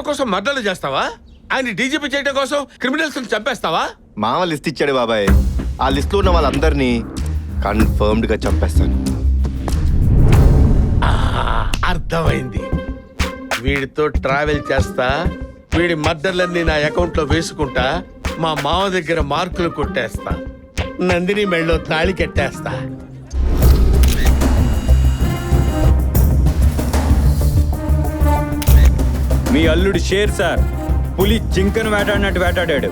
ప్రేమ కోసం మర్డర్లు చేస్తావా? ఆయన డీజీపీ చేయడం కోసం క్రిమినల్స్ చంపేస్తావా? మామ లిస్ట్ ఇచ్చాడు బాబాయ్. ఆ లిస్ట్ లో ఉన్న వాళ్ళందరినీ కన్ఫర్మ్డ్ గా చంపేస్తాను. అర్థమైంది. వీడితో ట్రావెల్ చేస్తా, వీడి మర్డర్లన్నీ నా అకౌంట్ లో వేసుకుంటా, మా మామ దగ్గర మార్కులు కొట్టేస్తా, నందిని మెళ్ళో తాళి కట్టేస్తా. మీ అల్లుడు షేర్ సార్, పులి జింకను వేటాడినట్టు వేటాడాడు.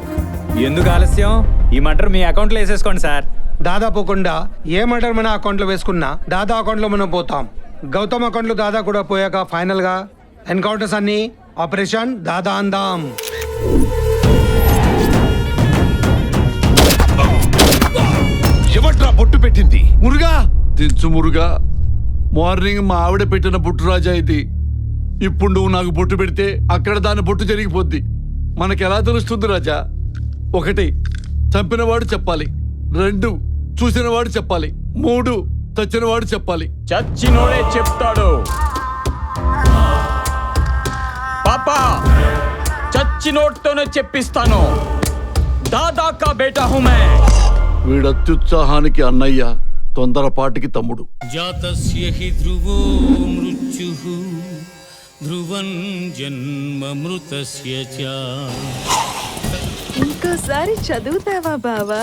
ఎందుకు ఆలస్యం? ఈ మర్డర్ మీ అకౌంట్లో వేసేసుకోండి సార్. దాదాపోకుండా ఏ మర్డర్ మన అకౌంట్లో వేసుకున్నా దాదా అకౌంట్లో మనం పోతాం. గౌతమ్ అకౌంట్లో దాదా కూడా పోయాక ఫైనల్ గా ఎన్కౌంటర్స్ అన్ని ఆపరేషన్ దాదా అందాం. ఎవట్రా బొట్టు పెట్టింది? మురుగా దించు మురుగా. మార్నింగ్ మా ఆవిడ పెట్టిన బొట్టు రాజా ఇది. ఇప్పుడు నువ్వు నాకు బొట్టు పెడితే అక్కడ దాని బొట్టు జరిగిపోద్ది. మనకెలా తెలుస్తుంది రాజా? 1 చంపినవాడు చెప్పాలి, 2 చూసినవాడు చెప్పాలి, 3 చచ్చినవాడు చెప్పాలి. చచ్చినోడే చెప్తాడు. పాపా చచ్చినోడ్తోనే చెప్పిస్తాను. దాదా కా బేటా హూ మే. వీడత్యుత్సాహానికి అన్నయ్య, తొందరపాటికి తమ్ముడు. జాతస్య హి ధ్రువో మృత్యుః ధ్రువం జన్మ మృతస్య చ. ఇంకోసారి చదువుతావా బావా?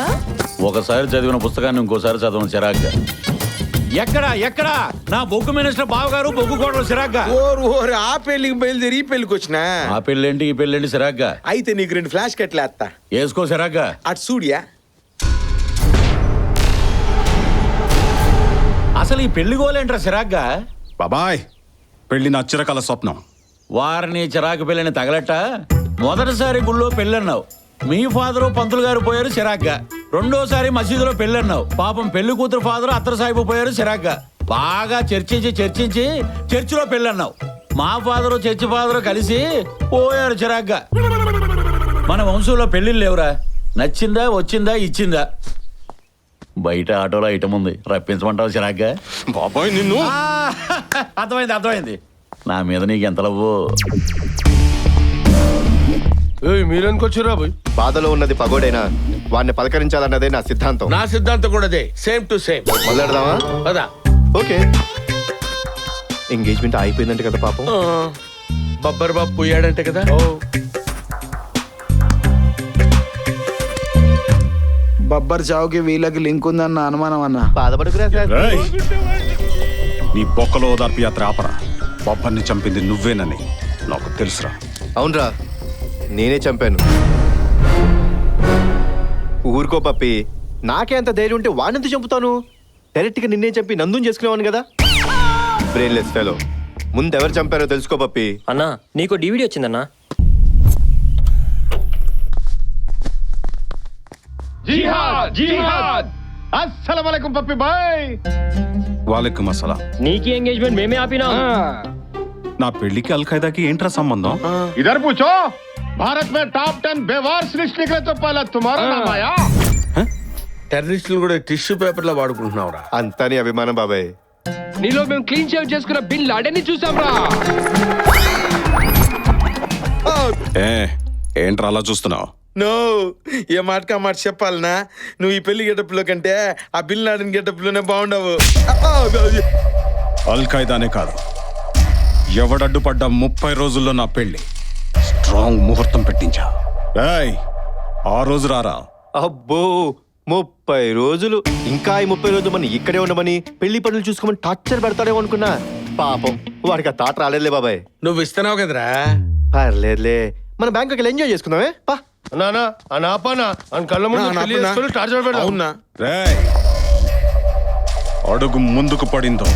ఒకసారి చదివిన పుస్తకాన్ని ఇంకోసారి చదవను చిరాగ్గా. ఎక్కడ నా బొగ్గు మినిస్టర్ బావగారు బొగ్గు కోటలు చిరాగ్గా. ఓరు ఆ పెళ్లికి బయలుదేరి ఈ పెళ్లికి వచ్చినా? ఆ పెళ్ళేంటి ఈ పెళ్ళేంటి చిరాగ్గా? అయితే నీకు 2 ఫ్లాష్ కట్లు వేస్తా, వేసుకో చిరాగ్గా. అటు సూడియా. అసలు ఈ పెళ్లి గోలేంట్రా చిరాగ్గా? బాబాయ్, పెళ్లి నా చిరకాల స్వప్నం. వారిని చిరాకు పెళ్ళని తగలట. మొదటిసారి గుళ్ళో పెళ్ళన్నావు, మీ ఫాదరు పంతులు గారు పోయారు చిరాగ్గా. రెండోసారి మసీదులో పెళ్ళన్నావు, పాపం పెళ్లి కూతురు ఫాదరు అత్తరు సాహిబు పోయారు చిరాగ్గా. బాగా చర్చించి చర్చిలో పెళ్ళన్నావు, మా ఫాదరు చర్చి ఫాదరు కలిసి పోయారు చిరాగ్గా. మన వంశంలో పెళ్లిళ్ళు లేవురా. నచ్చిందా, వచ్చిందా, ఇచ్చిందా? బయట ఆటోలో ఐటమ్ ఉంది, రప్పించమంటావు చిరాగ్గా? బాబాయ్ నిన్ను. అర్థమైంది. నా మీద నీకు ఎంత లవ్వు? మీరెందుకొచ్చిరా? బాధలో ఉన్నది పగోడైనా వాడిని పలకరించాలన్నదే నా సిద్ధాంతం. నా సిద్ధాంతం కూడా అదే, సేమ్ టు సేమ్. మొదలెడదామా? పదా. ఓకే. ఎంగేజ్మెంట్ అయిపోయిందంటే కదా పాపం. బబ్బర్ బాబు పోయాడంటే కదా. బబ్బర్ చావుకి వీళ్ళకి లింక్ ఉందన్న అనుమానం అన్న. బాధపడుకురా సార్. నీ బొక్కలో ఓదార్పు యాత్ర ఆపరా. బొబ్బర్ని చంపింది నువ్వేనని నాకు తెలుసురా. అవునరా, నేనే చంపాను. ఊరుకో పప్పి, నాకే అంత ధైర్యం ఉంటే వాడినంత చంపుతాను. డైరెక్ట్ గా నిన్నే చంపి నందుని చేసుకునేవాను కదా. Brainless fellow. ముందు ఎవరు చంపారో తెలుసుకో పప్పి. అన్నా నీకు డివిడి వచ్చిందన్నా. అస్సలాము అలైకుం పప్పి బాయ్. వాలేకుమ్ అస్సలాం. నీకి ఎంగేజ్మెంట్ మేమే ఆపినా. నా పెళ్లికి అల్ఖైదాకి ఏంట్రా సంబంధం? ఇధర్ పూచో. భారత్ మే టాప్ 10 బేవార్స్ లిస్ట్ నికలే తో పహలా తుమ్హారా నామ్ ఆయా. టెర్రరిస్టులు కూడా టిష్యూ పేపర్ లో వాడుకుంటున్నావురా. అంతా నీ అభిమానం బాబాయ్. నీలో మేము క్లీన్ షేవ్ చేసుకున్న బిన్ లాడెన్ని చూసాంరా. ఏంట్రా అలా చూస్తున్నావు? నో, ఏ మాటకి ఆ మాట చెప్పాలనా? నువ్వు ఈ పెళ్లి గెటప్లో కంటే ఆ బిల్ లాడెన్ గెటప్లోనే బాగుండవు. అల్ఖైదానే కాదు, ఎవడడ్డుపడ్డ 30 రోజుల్లో నా పెళ్లి స్ట్రాంగ్ ముహూర్తం పెట్టించా. ఆ రోజు రారా. అబ్బో, 30 రోజులు. ఇంకా ఈ 30 రోజులు మనం ఇక్కడే ఉండమని పెళ్లి పనులు చూసుకోమని టార్చర్ పెడతాడేమో అనుకున్నా. పాపం వాడికి ఆ తాట రాలేదులే బాబాయ్. నువ్వు ఇస్తున్నావు కదరా. పర్లేదులే, మన బ్యాంకుకి వెళ్ళి ఎంజాయ్ చేసుకుందామే. పా అడుగు ముందుకు పడిందో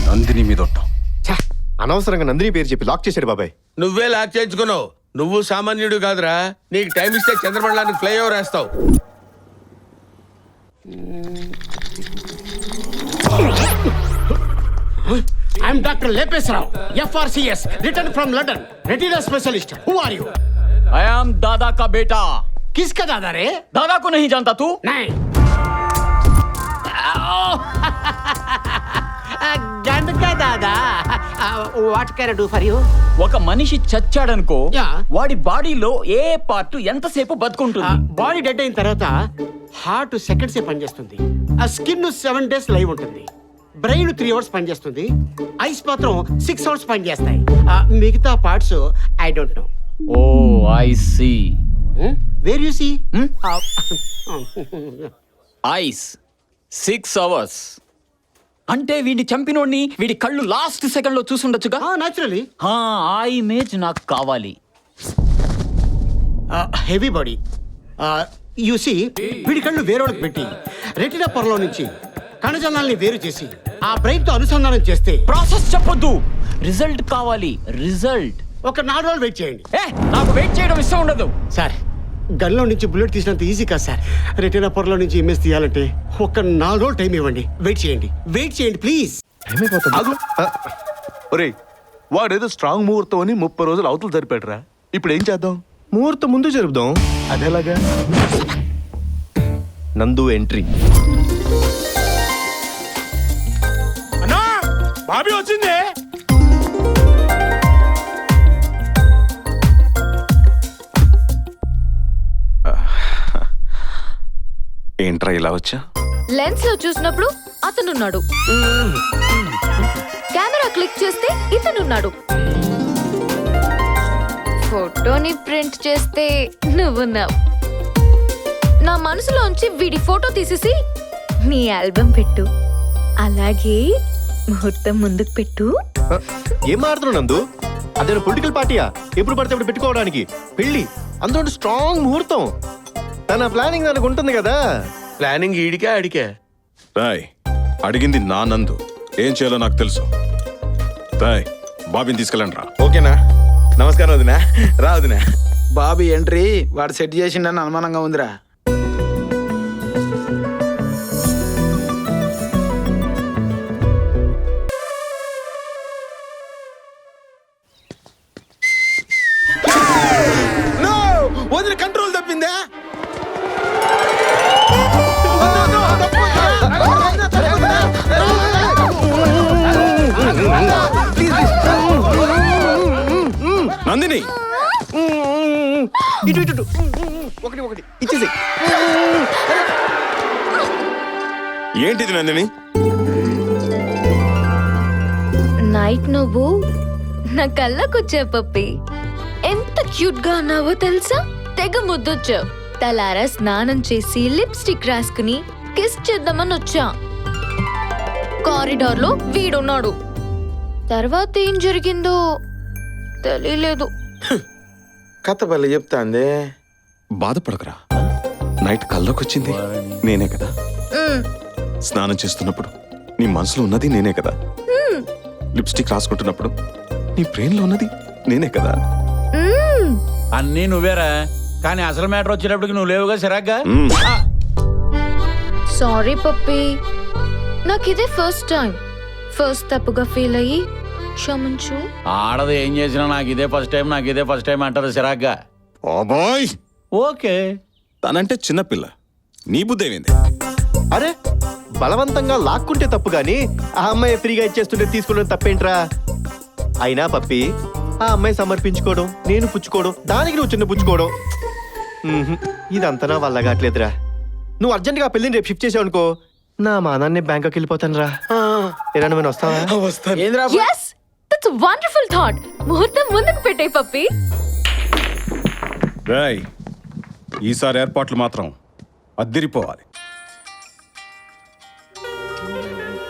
నందిని మీదొట్టు. అనవసరంగా నందిని పేరు చెప్పి లాక్ చేశాడు బాబాయ్. నువ్వే లాక్ చేయించుకున్నావు. నువ్వు సామాన్యుడు కాదురా. నీకు టైం ఇస్తే చంద్రమండలానికి ఫ్లైఓవర్ వేస్తావు. I'm Dr. Lepes Rao, FRCS, returned from London, retina specialist. Who are you? I am दादा का बेटा. किसका दादा रे? दादा को नहीं जानता तू? नहीं. गंड का दादा. What can I do for you? ఒక మనిషి చచ్చాడనుకో, Yeah. వాడి బాడీలో ఏ పార్ట్ ఎంతసేపు బతుకుంటుంది? బాడీ డెడ్ అయిన తర్వాత హార్ట్ సెకండ్స్ పనిచేస్తుంది, ఆ స్కిన్ 7 days లైవ్ ఉంటుంది, బ్రెయిన్ 3 hours పనిచేస్తుంది, ఐస్ మాత్రం 6 hours పనిచేస్తాయి. మిగతా parts I don't know. Oh I see. Where you see? Eyes 6 hours అంటే వీడిని చంపినోడిని వీడి కళ్ళు లాస్ట్ సెకండ్ లో చూసుండొచ్చుగా. న్యాచురలీ. ఆ ఇమేజ్ నాకు కావాలి. Heavy body. యు సీ, వీడి కళ్ళు వేరేవాళ్ళకి పెట్టి రెటినా పొరలో నుంచి కణజాలాల్ని వేరు చేసి ఆ బ్రెయిన్ తో అనుసంధానం చేస్తే. ప్రాసెస్ చెప్పొద్దు, రిజల్ట్ కావాలి. రిజల్ట్ ఒక 4 రోజులు వెయిట్ చేయండి. నాకు వెయిట్ చేయడం ఇష్టం ఉండదు సార్. గన్లో నుంచి బుల్లెట్ తీసినంత ఈజీ కాదు సార్. రెటీనా పొరలో నుంచి ఇమేజ్ తీయాలంటే ఒక 4 రోజులు టైం ఇవ్వండి. వెయిట్ చేయండి ప్లీజ్. ఒరే, వాడేదో స్ట్రాంగ్ ముహూర్తం అని 30 రోజులు అవతలు జరిపాడురా. ఇప్పుడు ఏం చేద్దాం? ముహూర్తం ముందు జరుపుదాం. అదేలాగా? నందు ఎంట్రీ. బాబీ వచ్చింది. ఏంట్రా ఇలా వచ్చా? లెన్స్ లో చూసినప్పుడు అతనున్నాడు, కెమెరా క్లిక్ చేస్తే ఇతనున్నాడు, ఫోటోని ప్రింట్ చేస్తే నువ్వున్నావు. నా మనసులోంచి వీడి ఫోటో తీసేసి నీ ఆల్బమ్ పెట్టు, అలాగే ముహూర్తం ముందుకు పెట్టు. ఏం మారుతున్నావు నందు? అదే పొలిటికల్ పార్టీయా? ఎప్పుడు పడితే అప్పుడు పెట్టుకోవడానికి? పెళ్ళి అందులో స్ట్రాంగ్ ముహూర్తం. తన ప్లానింగ్ దానికి ఉంటుంది కదా. ప్లానింగ్ ఈడికే అడికే. రాయ్, అడిగింది నా నందు, ఏం చేయాలో నాకు తెలుసు. రాయ్, బాబీని తీసుకెళ్ళండి రా. ఓకేనా? నమస్కారం వదినా. రా వదినా. బాబీ ఎంట్రీ వాడు సెట్ చేసిండని అనుమానంగా ఉందిరా. వదిన కంట్రోల్ తప్పిందా? నందిని, ఇటు ఒకటి ఇచ్చేసి. ఏంటిది నందిని? నైట్ నువ్వు నా కళ్ళకొచ్చావు పప్పి. ఎంత క్యూట్ గా ఉన్నావో తెలుసా? తెగ ముద్దొచ్చావు. తలారా స్నానం చేసి లిప్స్టిక్ రాసుకుని కిస్ చేద్దామని వచ్చా. కారిడార్ లో వీడున్నాడు. తర్వాత ఏం జరిగిందో తెలియలేదు. కథ పల్లె చెప్తాందే. బాధపడకరా, నైట్ కల్లోకొచ్చింది నేనే కదా. స్నానం చేస్తున్నప్పుడు నీ మనసులో ఉన్నది నేనే కదా. లిప్స్టిక్ రాసుకుంటున్నప్పుడు నీ బ్రెయిన్ లో ఉన్నది నేనే కదా. అన్నీ నువ్వేరా, కానీ అసలు మ్యాటర్ వచ్చేటప్పటికి నువ్వు లేవుగా సిరాగ్గా. సారీ పప్పి, నాకు ఇదే ఫస్ట్ టైం. ఫస్ట్ తప్పుగా ఫీల్ అయ్యి క్షమించు. ఆడది ఏం చేసినా నాకు ఇదే ఫస్ట్ టైం అంటారు సిరాగ్గా. Bye, okay. తనంటే చిన్నపిల్ల, నీ బుద్ధేమైంది? అరే, బలవంతంగా లాక్కుంటే తప్పు గాని ఆ అమ్మాయి ఫ్రీగా ఇచ్చేస్తుంటే తీసుకోవడం తప్పేంట్రా? అయినా పప్పి, ఆ అమ్మాయి సమర్పించుకోవడం, నేను పుచ్చుకోవడం, దానికి నువ్వు చిన్న పుచ్చుకోవడం, ఇదంతా నా వల్ల కావట్లేదురా. నువ్వు అర్జెంట్గా పెళ్ళిని రేపు షిఫ్ట్ చేసావు అనుకో, నా మానాన్ని బ్యాంకాక్ వెళ్ళిపోతాను రా. ఏదైనా నేను వస్తావా? Yes, that's a wonderful thought. ముహూర్తం ముందుకు పెట్టేయ్ పప్పి. రాయ్, ఈసారి ఏర్పాట్లు మాత్రం అద్దిరిపోవాలి.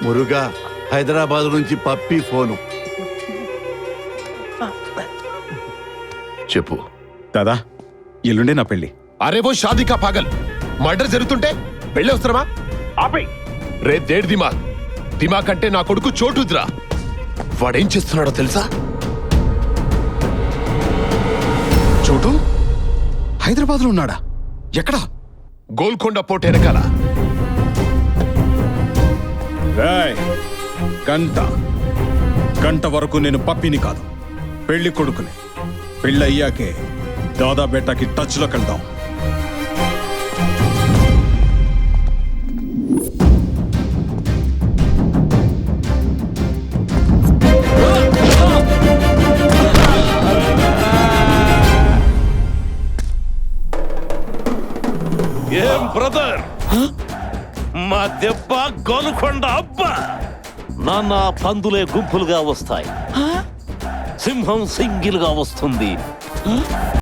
మురుగా, హైదరాబాద్ నుంచి పప్పి ఫోను. చెప్పు దాదా, ఎల్లుండే నా పెళ్లి. అరే వో షాదీ కా పాగల్, మర్డర్ జరుగుతుంటే పెళ్ళి వస్తారమా? ఆపే రే దేడ్ దిమాగ్. దిమాగ్ అంటే నా కొడుకు చోటుద్రా. వాడేం చేస్తున్నాడో తెలుసా? చోటు హైదరాబాద్ లో ఉన్నాడా? ఎక్కడా? గోల్కొండ పోటీ వెనకాల. రాయ్, గంట వరకు నేను పప్పిని కాదు, పెళ్లి కొడుకుని. పెళ్ళి అయ్యాకే దాదా బేటాకి టచ్ లోకి వెళ్దాం. ఏం బ్రదర్ మా దెబ్బ గోలుకొండ అబ్బా నాన్న పందులే గుంపులుగా వస్తాయి సింహం సింగిల్ గా వస్తుంది